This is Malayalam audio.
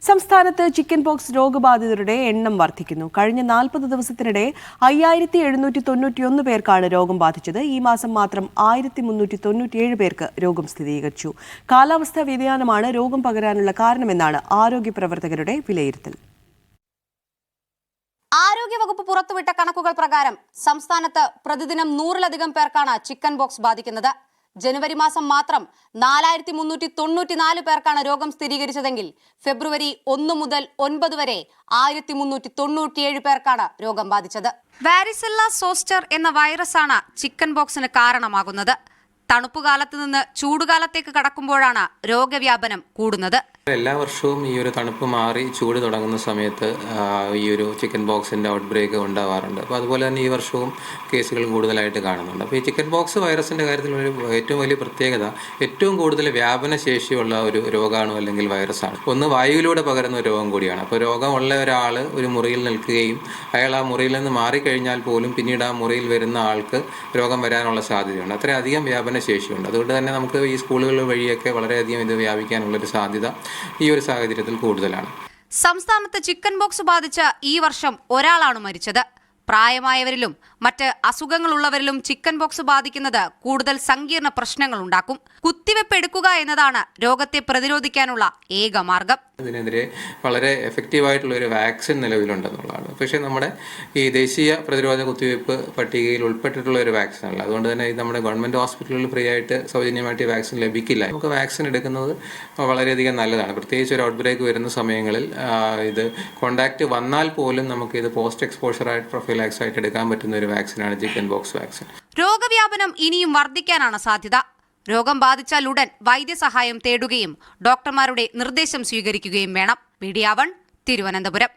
സംസ്ഥാനത്ത് ചിക്കൻ പോക്സ് രോഗബാധിതരുടെ എണ്ണം വർദ്ധിക്കുന്നു. കഴിഞ്ഞ 40 ദിവസത്തിനിടെ 5791 പേർക്കാണ് രോഗം ബാധിച്ചത്. ഈ മാസം മാത്രം 1397 പേർക്ക് രോഗം സ്ഥിരീകരിച്ചു. കാലാവസ്ഥാ വ്യതിയാനമാണ് രോഗം പകരാനുള്ള കാരണമെന്നാണ് ആരോഗ്യ പ്രവർത്തകരുടെ വിലയിരുത്തൽ. ആരോഗ്യവകുപ്പ് പുറത്തുവിട്ട കണക്കുകൾ പ്രകാരം സംസ്ഥാനത്ത് പ്രതിദിനം 100-ലധികം പേർക്കാണ് ചിക്കൻ പോക്സ് ബാധിക്കുന്നത്. ജനുവരി മാസം മാത്രം 4394 പേർക്കാണ് രോഗം സ്ഥിരീകരിച്ചതെങ്കിൽ ഫെബ്രുവരി 1 മുതൽ 9 വരെ 1397 പേർക്കാണ് രോഗം ബാധിച്ചത്. വാരിസെല്ല സോസ്റ്റർ എന്ന വൈറസാണ് ചിക്കൻ പോക്സിന് കാരണമാകുന്നത്. തണുപ്പുകാലത്ത് നിന്ന് ചൂടുകാലത്തേക്ക് കടക്കുമ്പോഴാണ് രോഗവ്യാപനം കൂടുന്നത്. എല്ലാ വർഷവും ഈ ഒരു തണുപ്പ് മാറി ചൂട് തുടങ്ങുന്ന സമയത്ത് ഈ ഒരു ചിക്കൻ ബോക്സിൻ്റെ ഔട്ട് ബ്രേക്ക് ഉണ്ടാവാറുണ്ട്. അപ്പോൾ അതുപോലെ തന്നെ ഈ വർഷവും കേസുകൾ കൂടുതലായിട്ട് കാണുന്നുണ്ട്. അപ്പോൾ ഈ ചിക്കൻ ബോക്സ് വൈറസിൻ്റെ കാര്യത്തിൽ ഏറ്റവും വലിയ പ്രത്യേകത ഏറ്റവും കൂടുതൽ വ്യാപന ശേഷിയുള്ള ഒരു രോഗാണു അല്ലെങ്കിൽ വൈറസാണ്. ഒന്ന് വായുവിലൂടെ പകരുന്ന ഒരു രോഗം കൂടിയാണ്. അപ്പോൾ രോഗമുള്ള ഒരാൾ ഒരു മുറിയിൽ നിൽക്കുകയും അയാൾ ആ മുറിയിൽ നിന്ന് മാറിക്കഴിഞ്ഞാൽ പോലും പിന്നീട് ആ മുറിയിൽ വരുന്ന ആൾക്ക് രോഗം വരാനുള്ള സാധ്യതയുണ്ട്. അത്രയധികം വ്യാപന ശേഷിയുണ്ട്. അതുകൊണ്ട് തന്നെ നമുക്ക് ഈ സ്കൂളുകൾ വഴിയൊക്കെ വളരെയധികം ഇത് വ്യാപിക്കാനുള്ളൊരു സാധ്യത ഈ ഒരു സാഹചര്യത്തിൽ കൂടുതലാണ്. സംസ്ഥാനത്ത് ചിക്കൻ ബോക്സ് ബാധിച്ച ഈ വർഷം ഒരാളാണ് മരിച്ചത്. പ്രായമായവരിലും മറ്റ് അസുഖങ്ങളുള്ളവരിലും ചിക്കൻ ബോക്സ് ബാധിക്കുന്നത് കൂടുതൽ സങ്കീർണ പ്രശ്നങ്ങൾ ഉണ്ടാക്കും. കുത്തിവെപ്പ് എടുക്കുക എന്നതാണ് രോഗത്തെ പ്രതിരോധിക്കാനുള്ള ഏക മാർഗം. ഇതിനെതിരെ വളരെ എഫക്റ്റീവായിട്ടുള്ള ഒരു വാക്സിൻ നിലവിലുണ്ടെന്നുള്ളതാണ്. പക്ഷേ നമ്മുടെ ഈ ദേശീയ പ്രതിരോധ കുത്തിവയ്പ്പ് പട്ടികയിൽ ഉൾപ്പെട്ടിട്ടുള്ള ഒരു വാക്സിനല്ല. അതുകൊണ്ട് തന്നെ ഇത് നമ്മുടെ ഗവൺമെൻറ് ഹോസ്പിറ്റലുകളിൽ ഫ്രീ ആയിട്ട് സൗജന്യമായിട്ട് ഈ വാക്സിൻ ലഭിക്കില്ല. നമുക്ക് വാക്സിൻ എടുക്കുന്നത് വളരെയധികം നല്ലതാണ്. പ്രത്യേകിച്ച് ഒരു ഔട്ട് ബ്രേക്ക് വരുന്ന സമയങ്ങളിൽ ഇത് കോണ്ടാക്റ്റ് വന്നാൽ പോലും നമുക്ക് ഇത് പോസ്റ്റ് എക്സ്പോഷറായിട്ട് പ്രൊഫൈലാക്സ് ആയിട്ട് എടുക്കാൻ പറ്റുന്ന ഒരു വാക്സിനാണ് ചിക്കൻ ബോക്സ് വാക്സിൻ. രോഗവ്യാപനം ഇനിയും വർദ്ധിക്കാനാണ് സാധ്യത. രോഗം ബാധിച്ചാൽ ഉടൻ വൈദ്യസഹായം തേടുകയും ഡോക്ടർമാരുടെ നിർദ്ദേശം സ്വീകരിക്കുകയും വേണം. മീഡിയ 1 തിരുവനന്തപുരം.